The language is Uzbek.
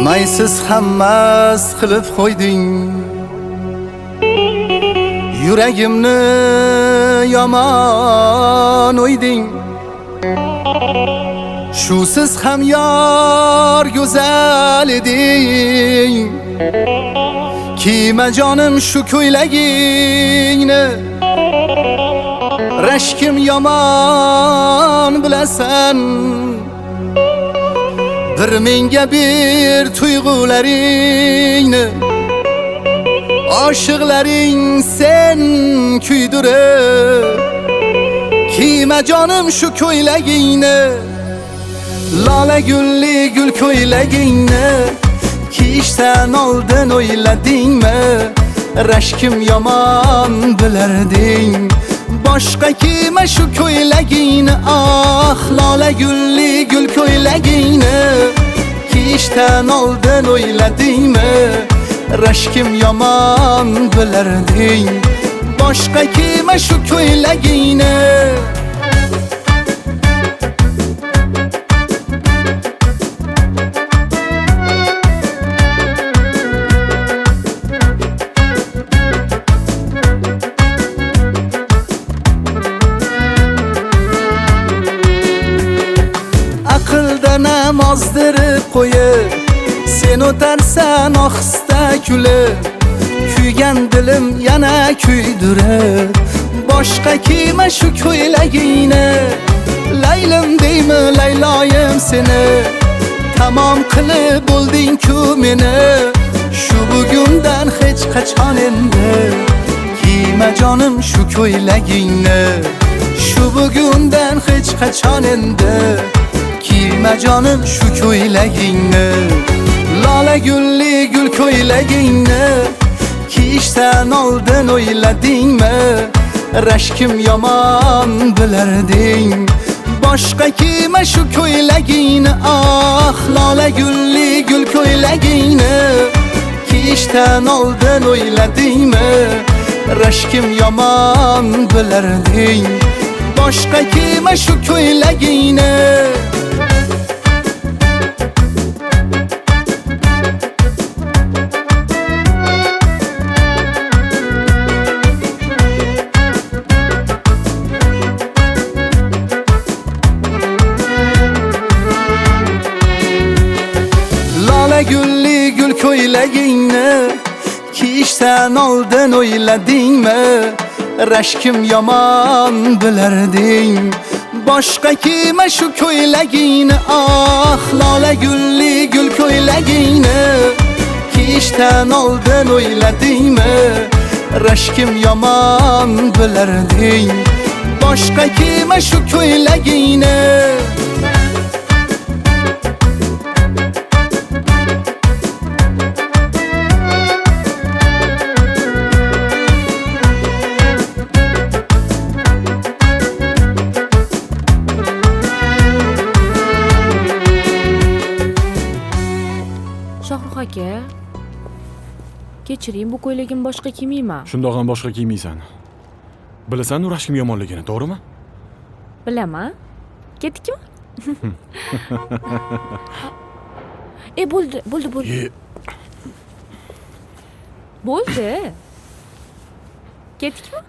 Maysiz hammas qilib qo'yding, yuragimni yomon o'yding. Shusiz ham yor go'zal eding. Kiyma jonim shu ko'ylagingni, rashkim yomon bilasan. Bir menga bir tuyg'ularingni, oshiqlaring sen kuydirib. Kiyma jonim shu ko'ylagingni, lola gulli gul ko'ylagingni. Kiyishdan oldin o'yladingmi, rashkim yomon bilarding. Boshqa kiyma shu ko'ylagingni, ah lola gulli gul ko'ylagingni. Kiyishdan oldin o'yladingmi, rashkim yomon bilarding. Boshqa kiyma shu ko'ylagingni. Aqldan ozdirib qo'yib, sen o'tarsan ohista kulib. Kuygan dilim yana kuydirib. Boshqa kiyma shu ko'ylagingni, laylim deymi layloyim seni. Tamom qilib bo'lding-ku meni, shu bugundan hech qachon endi. Kiyma jonim shu ko'ylagingni, shu bugundan hech qachon endi. Kiyma jonim shu ko'ylagingni, lola gulli gul ko'ylagingni. Kiyishdan oldin o'yladingmi, rashkim yomon bilarding. Boshqa kiyma shu ko'ylagingni, ah lola gulli gul ko'ylagingni. Kiyishdan oldin o'yladingmi, rashkim yomon bilarding. Boshqa kiyma shu ko'ylagingni. Gulli gul ko'ylagingni, kiyishdan oldin o'yladingmi, rashkim yomon bilarding. Boshqa kiyma shu ko'ylagingni, ah lola gulli gul ko'ylagingni. Kiyishdan oldin o'yladingmi, rashkim yomon bilarding. Boshqa kiyma shu ko'ylagingni. Shohruh aka, kechiring, bu ko'ylagim boshqa kiymayman. Shundoq ham boshqa kiymaysan. Bilasan-ku rashkim yomonligini, to'g'rimi? Bilaman. Ketdikmi? Bo'ldi. Bo'ldi. Ketdikmi?